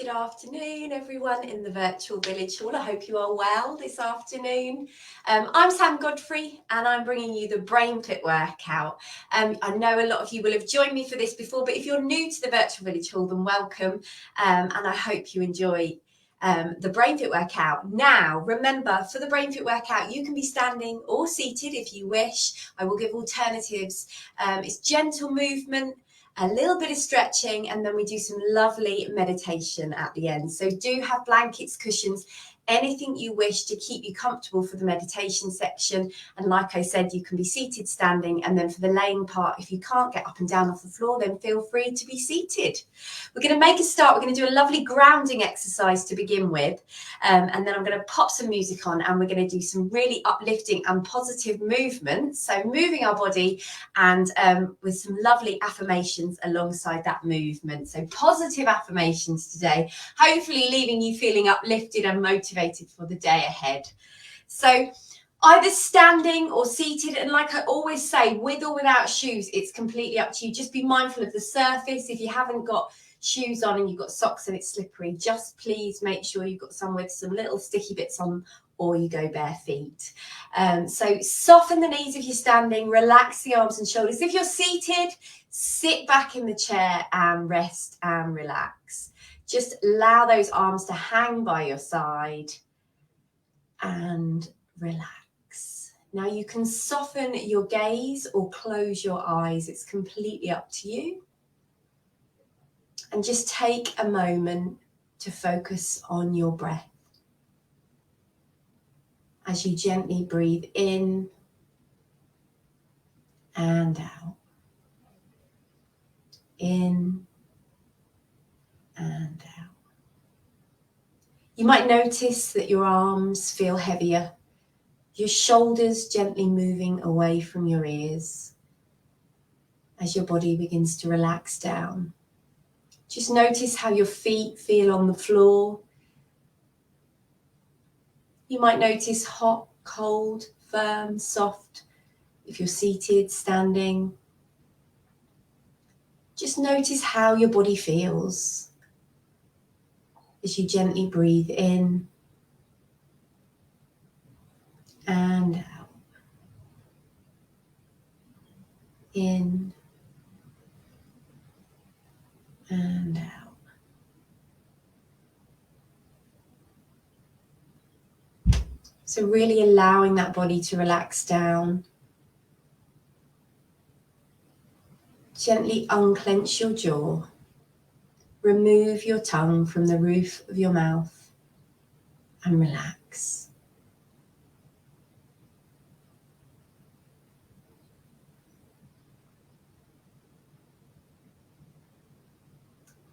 Good afternoon, everyone in the virtual village hall. I hope you are well this afternoon. I'm Sam Godfrey and I'm bringing you the BrainFit Workout. I know a lot of you will have joined me for this before, but if you're new to the virtual village hall, then welcome, and I hope you enjoy the BrainFit Workout. Now, remember, for the BrainFit Workout, you can be standing or seated if you wish. I will give alternatives. It's gentle movement, a little bit of stretching, and then we do some lovely meditation at the end. So do have blankets, cushions, anything you wish to keep you comfortable for the meditation section. And like I said, you can be seated, standing, and then for the laying part, if you can't get up and down off the floor, then feel free to be seated. We're going to make a start. We're going to do a lovely grounding exercise to begin with, and then I'm going to pop some music on and we're going to do some really uplifting and positive movements. So moving our body and with some lovely affirmations alongside that movement. So positive affirmations today, hopefully leaving you feeling uplifted and motivated for the day ahead. So either standing or seated, and like I always say, with or without shoes, it's completely up to you. Just be mindful of the surface. If you haven't got shoes on and you've got socks and it's slippery, just please make sure you've got some with some little sticky bits on, or you go bare feet. So soften the knees if you're standing, relax the arms and shoulders. If you're seated, sit back in the chair and rest and relax. Just allow those arms to hang by your side and relax. Now you can soften your gaze or close your eyes. It's completely up to you. And just take a moment to focus on your breath as you gently breathe in and out. In and out. You might notice that your arms feel heavier, your shoulders gently moving away from your ears as your body begins to relax down. Just notice how your feet feel on the floor. You might notice hot, cold, firm, soft, if you're seated, standing. Just notice how your body feels as you gently breathe in and out. In and out. So really allowing that body to relax down. Gently unclench your jaw. Remove your tongue from the roof of your mouth and relax.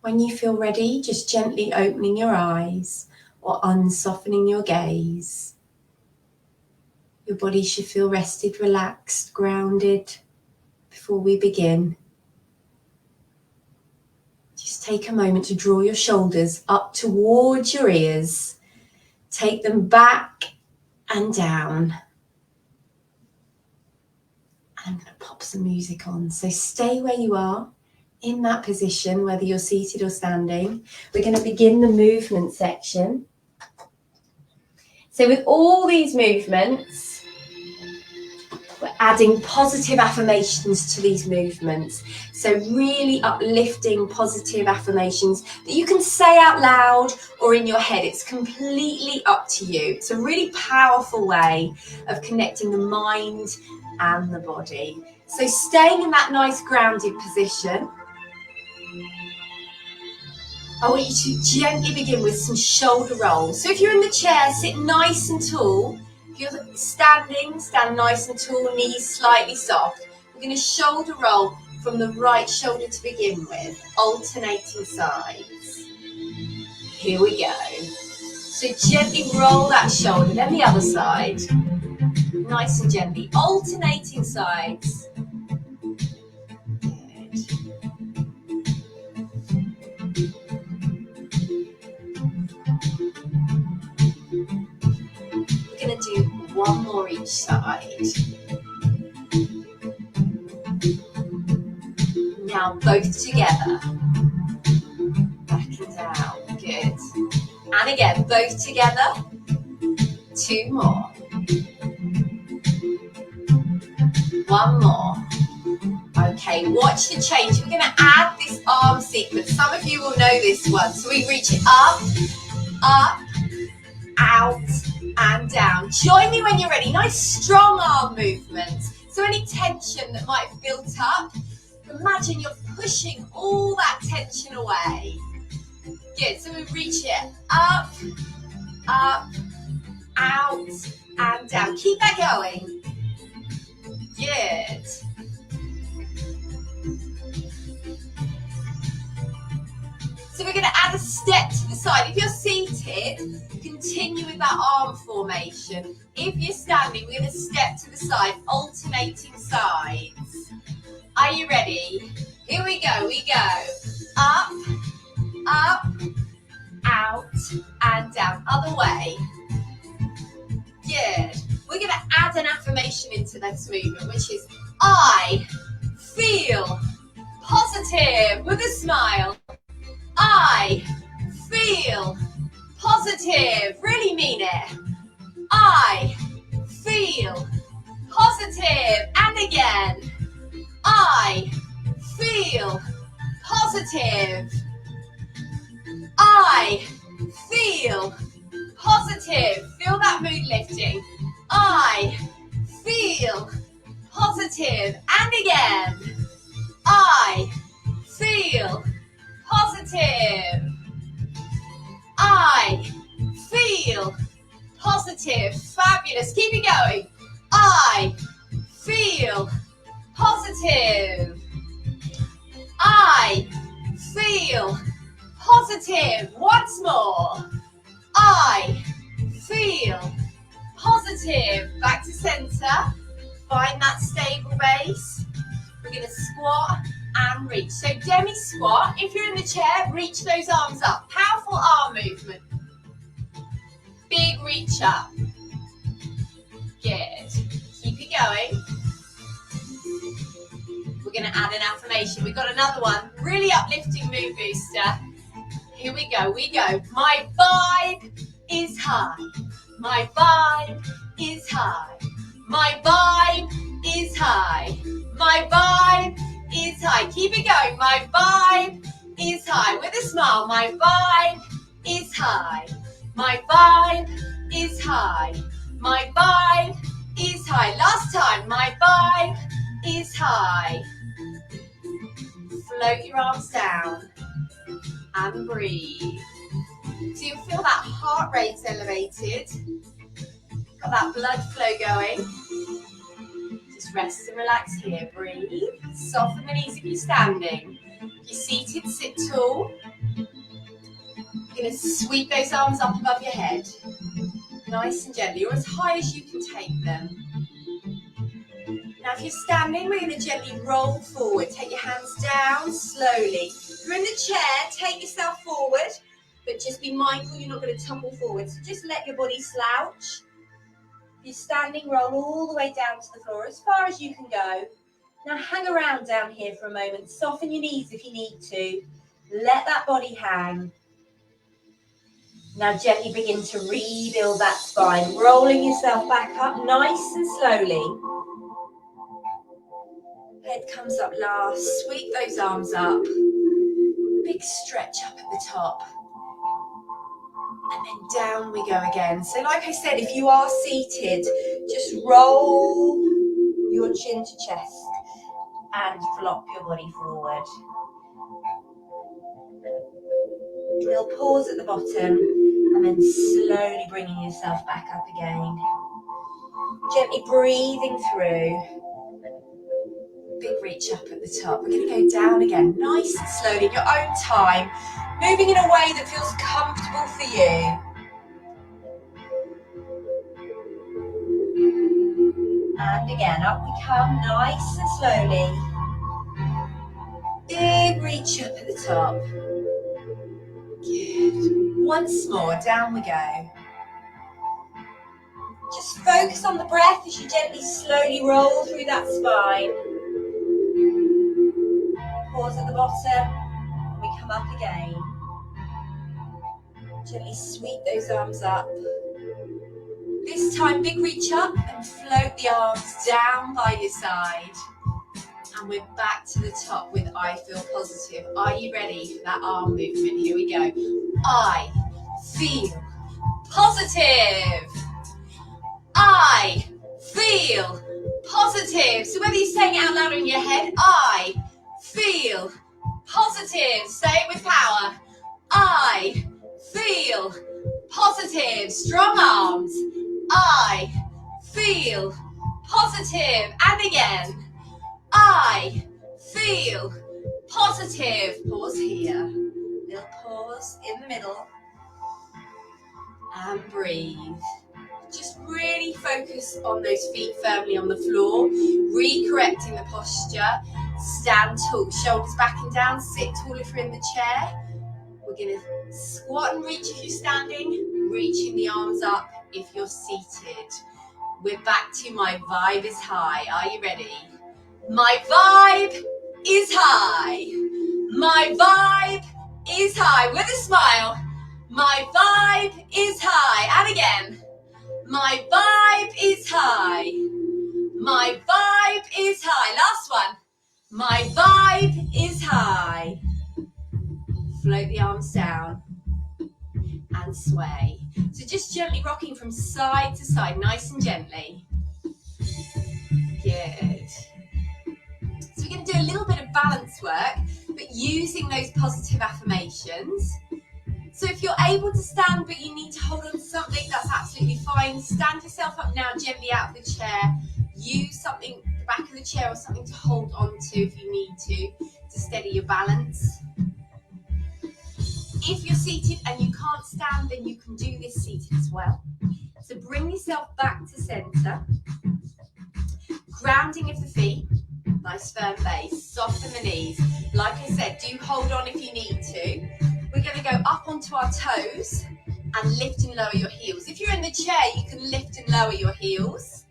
When you feel ready, just gently opening your eyes or unsoftening your gaze. Your body should feel rested, relaxed, grounded before we begin. Just take a moment to draw your shoulders up towards your ears. Take them back and down. And I'm going to pop some music on. So stay where you are in that position, whether you're seated or standing. We're going to begin the movement section. So with all these movements, we're adding positive affirmations to these movements. So really uplifting positive affirmations that you can say out loud or in your head. It's completely up to you. It's a really powerful way of connecting the mind and the body. So staying in that nice grounded position, I want you to gently begin with some shoulder rolls. So if you're in the chair, sit nice and tall. If you're standing, stand nice and tall, knees slightly soft. We're going to shoulder roll from the right shoulder to begin with, alternating sides. Here we go. So gently roll that shoulder, then the other side. Nice and gently, alternating sides. Good. We're going to do one more each side. Now both together. Back and down. Good. And again, both together. 2 more. 1 more. Okay, watch the change. We're going to add this arm sequence. Some of you will know this one. So we reach it up, up, out, and down. Join me when you're ready. Nice strong arm movements. So any tension that might have built up, imagine you're pushing all that tension away. Good, so we reach it up, up, out, and down. Keep that going. Good. So we're going to add a step to the side. If you're seated, continue with that arm formation. If you're standing, we're going to step to the side, alternating sides. Are you ready? Here we go, Up, up, out, and down. Other way. Good. We're going to add an affirmation into this movement, which is, I feel positive, with a smile. I feel positive. Really mean it. I feel positive. And again. I feel positive. I feel positive. Feel that mood lifting. I feel positive. And again. I feel positive. I feel positive. Fabulous. Keep it going. I feel positive. I feel positive. Once more. I feel positive. Back to center. Find that stable base. We're going to squat and reach. So demi squat. If you're in the chair, reach those arms up. Powerful arm movement. Big reach up. Good. Keep it going. We're going to add an affirmation. We've got another one. Really uplifting mood booster. Here we go. My vibe is high. My vibe is high. My vibe is high. My vibe is high. Keep it going. My vibe is high. With a smile. My vibe is high. My vibe is high. My vibe is high. Last time. My vibe is high. Float your arms down and breathe. So you'll feel that heart rate's elevated. Got that blood flow going. Just rest and relax here. Breathe. Soften the knees if you're standing. If you're seated, sit tall. You're going to sweep those arms up above your head. Nice and gently, or as high as you can take them. Now if you're standing, we're going to gently roll forward. Take your hands down slowly. If you're in the chair, take yourself forward, but just be mindful you're not going to topple forward. So just let your body slouch. If you're standing, roll all the way down to the floor as far as you can go. Now hang around down here for a moment. Soften your knees if you need to. Let that body hang. Now gently begin to rebuild that spine, rolling yourself back up nice and slowly. Head comes up last, sweep those arms up. Big stretch up at the top. And then down we go again. So like I said, if you are seated, just roll your chin to chest and flop your body forward. Little pause at the bottom and then slowly bringing yourself back up again. Gently breathing through. Big reach up at the top. We're going to go down again, nice and slowly, in your own time, moving in a way that feels comfortable for you. And again, up we come, nice and slowly. Big reach up at the top. Good. Once more, down we go. Just focus on the breath as you gently, slowly roll through that spine. Pause at the bottom, and we come up again. Gently sweep those arms up. This time, big reach up and float the arms down by your side. And we're back to the top with I feel positive. Are you ready for that arm movement? Here we go. I feel positive. I feel positive. So whether you're saying it out loud in your head, I feel positive. Say it with power. I feel positive. Strong arms. I feel positive. And again. I feel positive. Pause here. Little pause in the middle. And breathe. Just really focus on those feet firmly on the floor. Re-correcting the posture. Stand tall. Shoulders back and down. Sit tall if you're in the chair. We're going to squat and reach if you're standing. Reaching the arms up if you're seated. We're back to my vibe is high. Are you ready? My vibe is high. My vibe is high. With a smile. My vibe is high. And again. My vibe is high. My vibe is high. Last one. My vibe is high. Float the arms down. And sway. So just gently rocking from side to side. Nice and gently. Good. So we're going to do a little bit of balance work, but using those positive affirmations. So if you're able to stand, but you need to hold on to something, that's absolutely fine. Stand yourself up now, gently out of the chair. Use something, the back of the chair or something to hold on to if you need to steady your balance. If you're seated and you can't stand, then you can do this seated as well. So bring yourself back to center. Grounding of the feet. Nice firm base, soften the knees. Like I said, do hold on if you need to. We're going to go up onto our toes and lift and lower your heels. If you're in the chair, you can lift and lower your heels.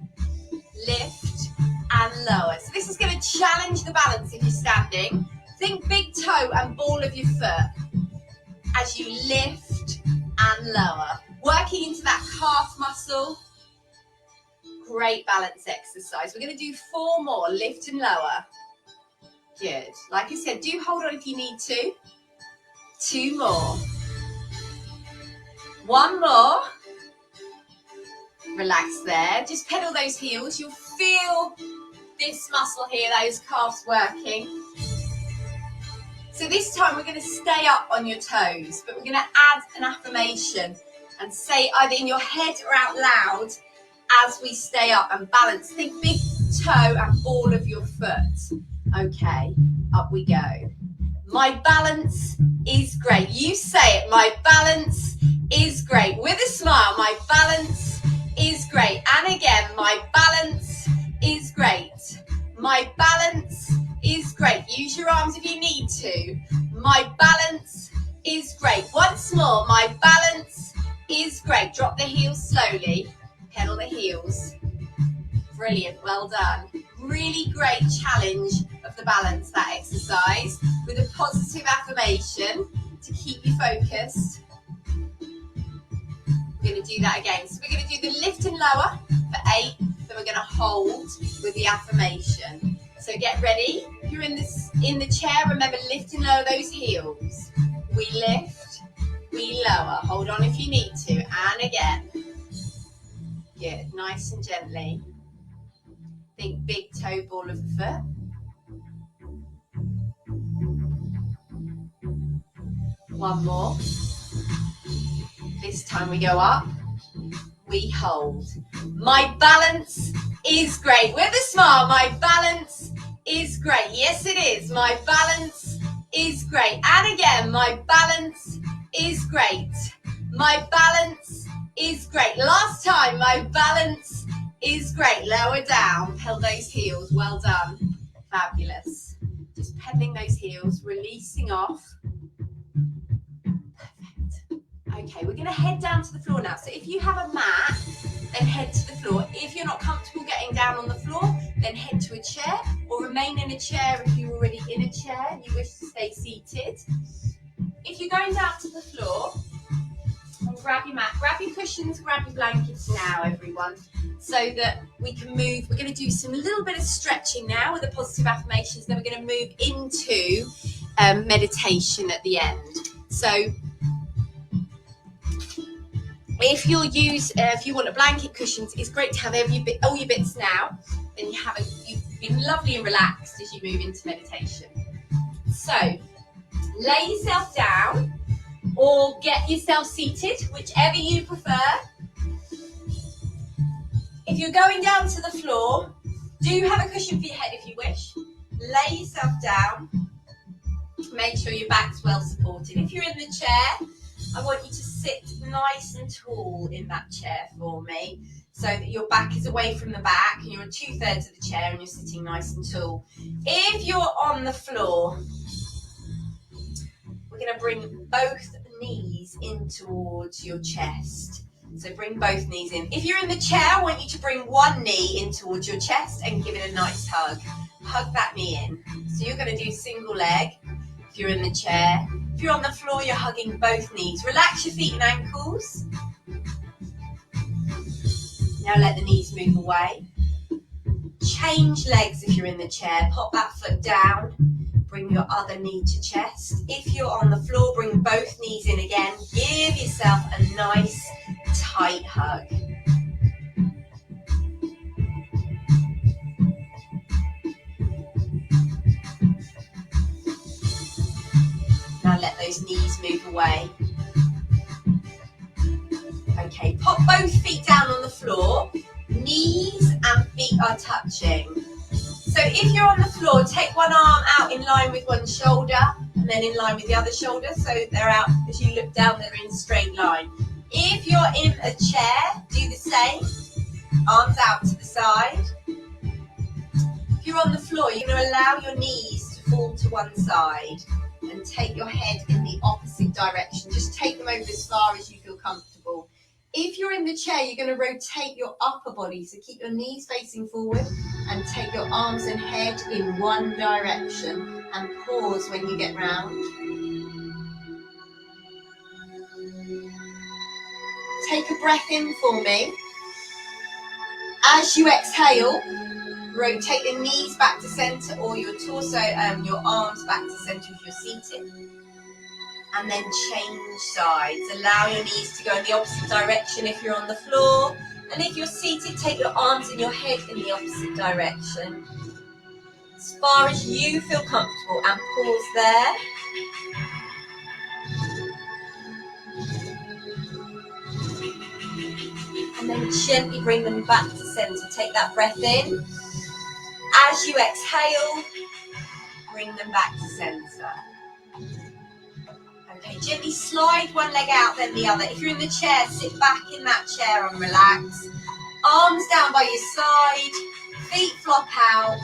Lift and lower. So this is going to challenge the balance if you're standing. Think big toe and ball of your foot as you lift and lower. Working into that calf muscle. Great balance exercise. We're going to do 4 more. Lift and lower. Good. Like I said, do hold on if you need to. 2 more. 1 more. Relax there. Just pedal those heels. You'll feel this muscle here, those calves working. So this time we're going to stay up on your toes, but we're going to add an affirmation and say either in your head or out loud as we stay up and balance. Think big toe and ball of your foot. Okay, up we go. My balance is great. You say it. My balance is great. With a smile. My balance is great. And again, my balance is great. My balance is great. Use your arms if you need to. My balance is great. Once more. My balance is great. Drop the heels slowly. Pedal the heels. Brilliant, well done. Really great challenge of the balance, that exercise, with a positive affirmation to keep you focused. We're going to do that again. So we're going to do the lift and lower for 8, then we're going to hold with the affirmation. So get ready. If you're in the chair, remember lift and lower those heels. We lift, we lower. Hold on if you need to. And again. Good, nice and gently. Think big toe ball of the foot. 1 more. This time we go up. We hold. My balance is great. With a smile, my balance is great. Yes, it is. My balance is great. And again, my balance is great. My balance is great. Last time, my balance is great. Lower down. Pedal those heels. Well done. Fabulous. Just pedaling those heels, releasing off. Perfect. Okay, we're going to head down to the floor now. So if you have a mat, then head to the floor. If you're not comfortable getting down on the floor, then head to a chair or remain in a chair if you're already in a chair and you wish to stay seated. If you're going down to the floor, And grab your mat, grab your cushions, grab your blankets now, everyone, so that we can move. We're going to do some little bit of stretching now with the positive affirmations, then we're going to move into meditation at the end. So if you want a blanket, cushions, it's great to have all your bits now. Then you've been lovely and relaxed as you move into meditation. So lay yourself down or get yourself seated, whichever you prefer. If you're going down to the floor, do have a cushion for your head if you wish. Lay yourself down. Make sure your back's well supported. If you're in the chair, I want you to sit nice and tall in that chair for me, so that your back is away from the back and you're on 2/3 of the chair and you're sitting nice and tall. If you're on the floor, we're going to bring both knees in towards your chest. So bring both knees in. If you're in the chair, I want you to bring one knee in towards your chest and give it a nice hug. Hug that knee in. So you're going to do single leg if you're in the chair. If you're on the floor, you're hugging both knees. Relax your feet and ankles. Now let the knees move away. Change legs if you're in the chair. Pop that foot down. Bring your other knee to chest. If you're on the floor, bring both knees in again. Give yourself a nice, tight hug. Now let those knees move away. Okay, pop both feet down on the floor. Knees and feet are touching. So if you're on the floor, take one arm out in line with one shoulder and then in line with the other shoulder, so they're out as you look down, they're in a straight line. If you're in a chair, do the same. Arms out to the side. If you're on the floor, you're going to allow your knees to fall to one side and take your head in the opposite direction. Just take them over as far as you feel comfortable. If you're in the chair, you're going to rotate your upper body, so keep your knees facing forward and take your arms and head in one direction and pause when you get round. Take a breath in for me. As you exhale, rotate your knees back to center or your torso and your arms back to center if you're seated. And then change sides. Allow your knees to go in the opposite direction if you're on the floor. And if you're seated, take your arms and your head in the opposite direction. As far as you feel comfortable, and pause there. And then gently bring them back to center. Take that breath in. As you exhale, bring them back to center. Okay, gently slide one leg out, then the other. If you're in the chair, sit back in that chair and relax. Arms down by your side, feet flop out,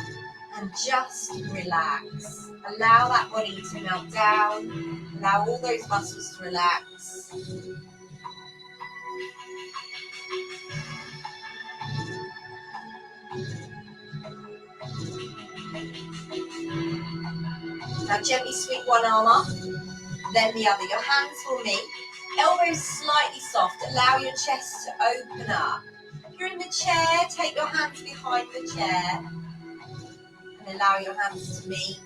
and just relax. Allow that body to melt down. Allow all those muscles to relax. Now gently sweep one arm up, then the other. Your hands for me. Elbows slightly soft. Allow your chest to open up. If you're in the chair, take your hands behind the chair and allow your hands to meet.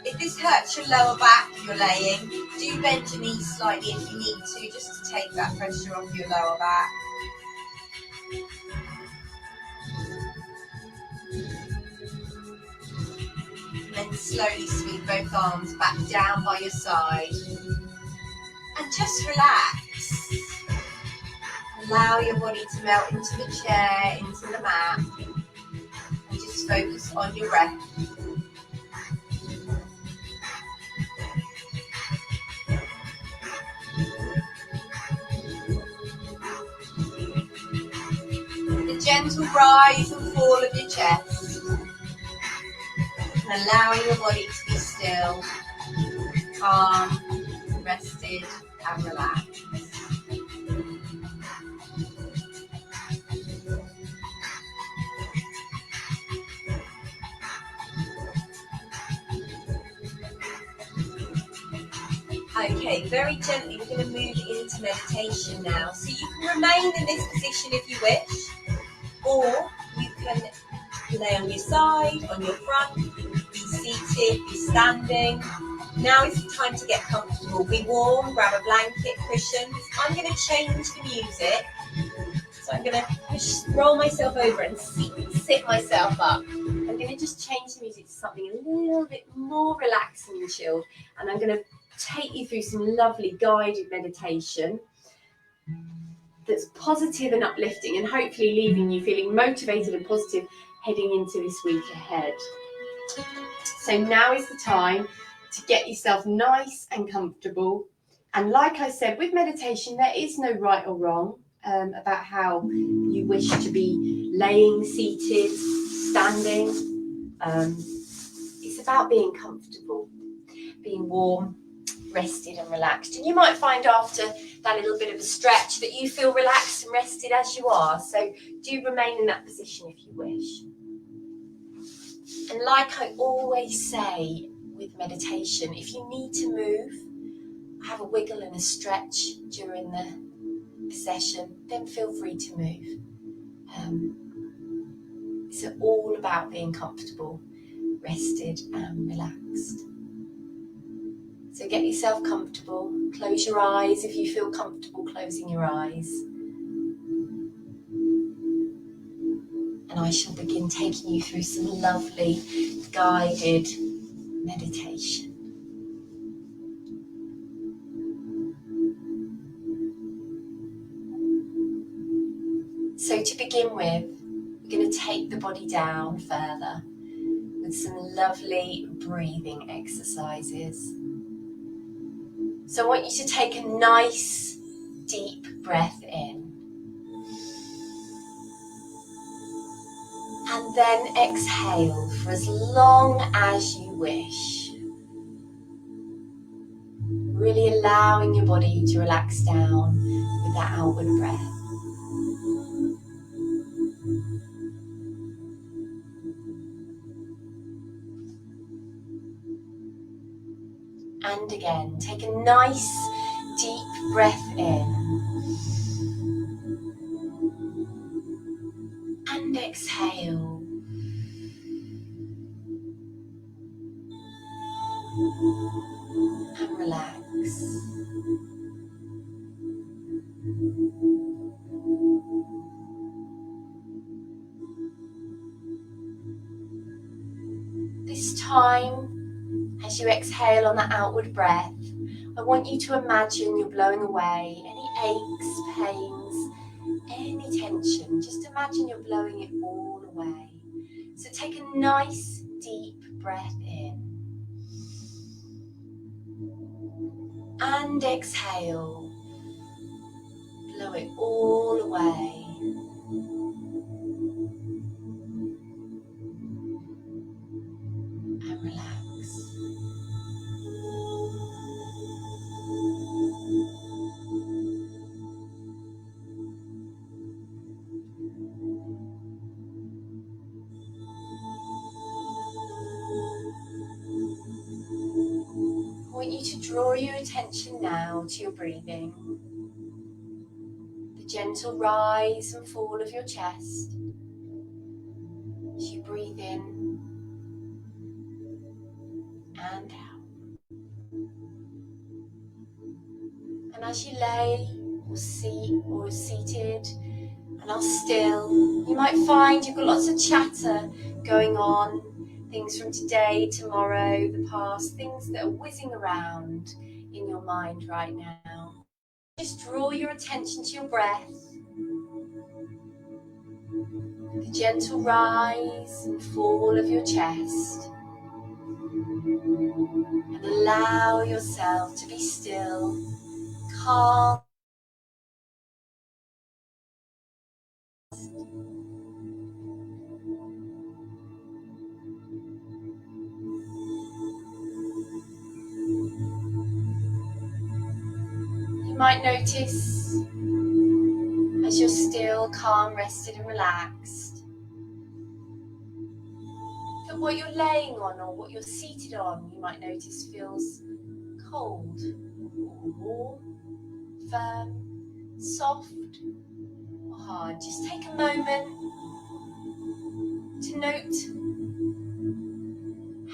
If this hurts your lower back if you're laying, do bend your knees slightly if you need to, just to take that pressure off your lower back. And then slowly sweep both arms back down by your side. And just relax. Allow your body to melt into the chair, into the mat. And just focus on your breath. The gentle rise and fall of your chest. And allowing your body to be still, calm, rested and relaxed. Okay, very gently we're going to move into meditation now. So you can remain in this position if you wish, or you can lay on your side, on your front, be seated, be standing. Now is the time to get comfortable. Be warm, grab a blanket, cushions. I'm going to change the music. So I'm going to roll myself over and sit myself up. I'm going to just change the music to something a little bit more relaxing and chilled. And I'm going to take you through some lovely guided meditation that's positive and uplifting, and hopefully leaving you feeling motivated and positive heading into this week ahead. So now is the time to get yourself nice and comfortable. And like I said, with meditation, there is no right or wrong about how you wish to be laying, seated, standing. It's about being comfortable, being warm, rested and relaxed. And you might find after that little bit of a stretch that you feel relaxed and rested as you are. So do remain in that position if you wish. And like I always say with meditation, if you need to move, have a wiggle and a stretch during the session, then feel free to move. It's all about being comfortable, rested and relaxed. So get yourself comfortable, close your eyes if you feel comfortable closing your eyes. And I shall begin taking you through some lovely guided meditation. So to begin with, we're going to take the body down further with some lovely breathing exercises. So I want you to take a nice deep breath in. And then exhale for as long as you wish. Really allowing your body to relax down with that outward breath. And again, take a nice deep breath in. And exhale. And relax. This time, as you exhale on that outward breath, I want you to imagine you're blowing away any aches, pains, any tension. Just imagine you're blowing it all away. So take a nice deep breath in. And exhale. Blow it all away. And relax. I want you to draw your attention now to your breathing. The gentle rise and fall of your chest as you breathe in and out. And as you lay or seated and are still, you might find you've got lots of chatter going on, things from today, tomorrow, the past, things that are whizzing around in your mind right now. Just draw your attention to your breath, the gentle rise and fall of your chest, and allow yourself to be still, calm. You might notice as you're still, calm, rested and relaxed, that what you're laying on or what you're seated on, you might notice feels cold warm, firm, soft, or hard. Just take a moment to note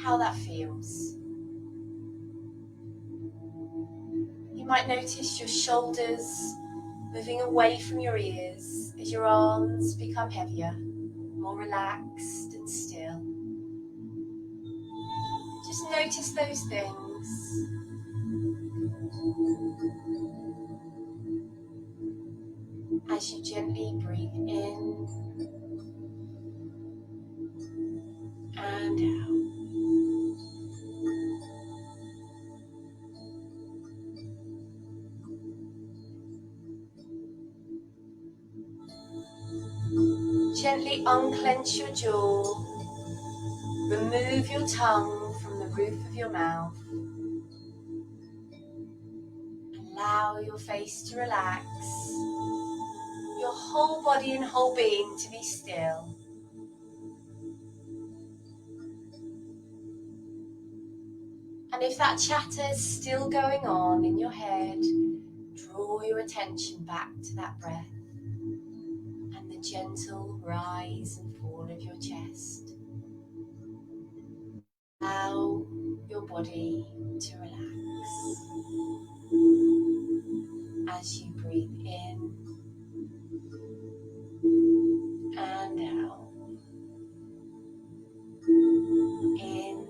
how that feels. You might notice your shoulders moving away from your ears as your arms become heavier, more relaxed and still. Just notice those things. As you gently breathe in and out. Gently unclench your jaw. Remove your tongue from the roof of your mouth. Allow your face to relax. Your whole body and whole being to be still. And if that chatter is still going on in your head, draw your attention back to that breath and the gentle rise and fall of your chest. Allow your body to relax as you breathe in and out. In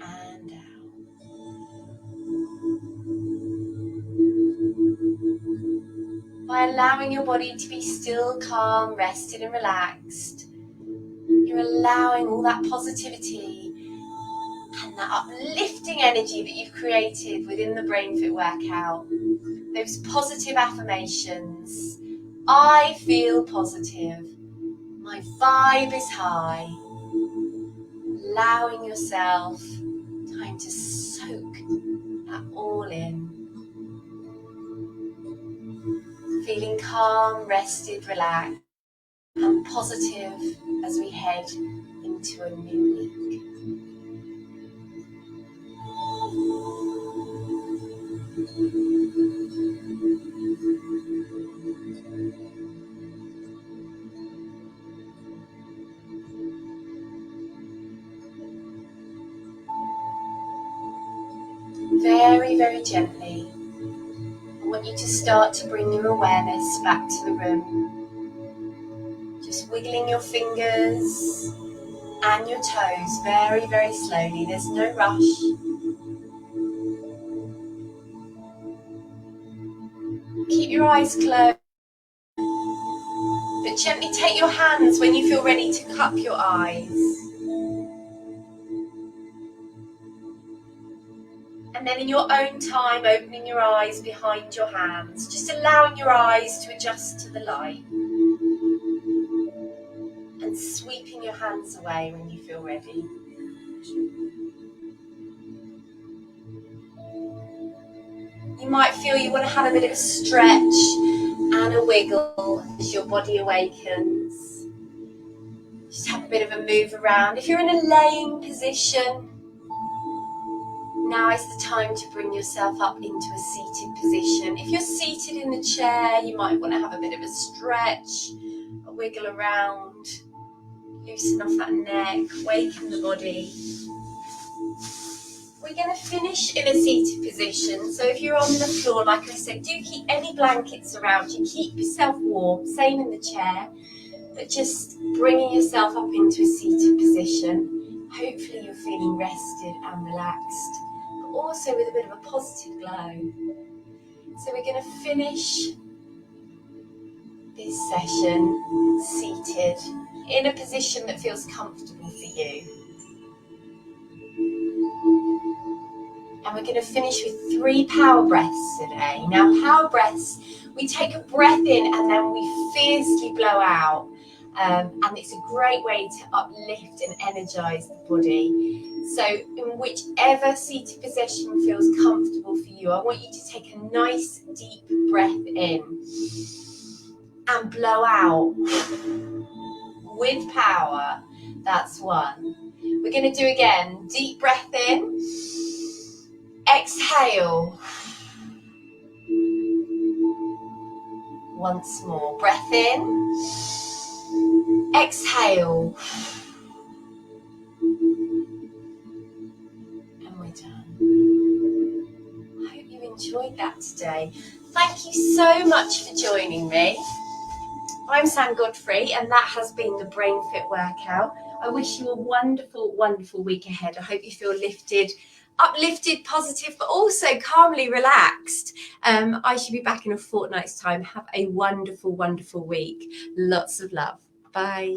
and out. By allowing your body to be still, calm, rested and relaxed, you're allowing all that positivity and that uplifting energy that you've created within the BrainFit workout. Those positive affirmations. I feel positive. My vibe is high. Allowing yourself time to soak that all in. Feeling calm, rested, relaxed, and positive as we head into a new week. Very, very gently, I want you to start to bring your awareness back to the room. Just wiggling your fingers and your toes very, very slowly. There's no rush. Keep your eyes closed, but gently take your hands when you feel ready to cup your eyes. And then in your own time, opening your eyes behind your hands, just allowing your eyes to adjust to the light. And sweeping your hands away when you feel ready. You might feel you want to have a bit of a stretch and a wiggle as your body awakens. Just have a bit of a move around. If you're in a laying position, now is the time to bring yourself up into a seated position. If you're seated in the chair, you might want to have a bit of a stretch, a wiggle around, loosen off that neck, waken the body. We're going to finish in a seated position. So if you're on the floor, like I said, do keep any blankets around you. Keep yourself warm, same in the chair, but just bringing yourself up into a seated position. Hopefully you're feeling rested and relaxed, but also with a bit of a positive glow. So we're going to finish this session seated in a position that feels comfortable for you. And we're going to finish with 3 power breaths today. Now, power breaths, we take a breath in and then we fiercely blow out. And it's a great way to uplift and energize the body. So in whichever seated position feels comfortable for you, I want you to take a nice deep breath in and blow out with power. That's 1. We're going to do again. Deep breath in Exhale. Once more. Breath in. Exhale. And we're done. I hope you enjoyed that today. Thank you so much for joining me. I'm Sam Godfrey, and that has been the BrainFit Workout. I wish you a wonderful, wonderful week ahead. I hope you feel uplifted, positive, but also calmly relaxed. I should be back in a fortnight's time. Have a wonderful, wonderful week. Lots of love. Bye.